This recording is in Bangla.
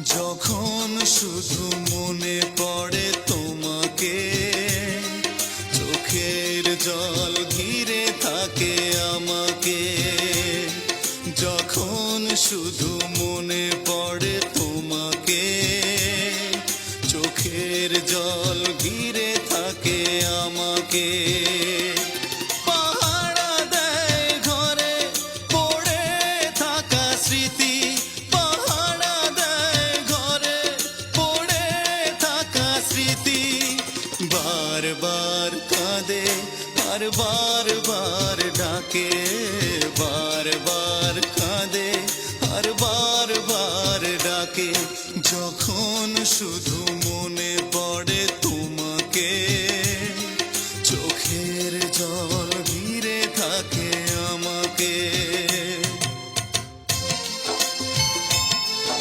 যখন শুধু মনে পড়ে তোমাকে, চোখের জল ঘিরে থাকে আমাকে। যখন শুধু মনে পড়ে তোমাকে, চোখের জল ঘিরে থাকে আমাকে। পাহারা দেয় ঘরে পড়ে থাকা স্মৃতি, পাহারা দেয় ঘরে পড়ে থাকা স্মৃতি। বারবার কাঁদে আর বারবার ডাকে, বারবার কাঁদে আর বারবার ডাকে। যখন শুধু মনে পড়ে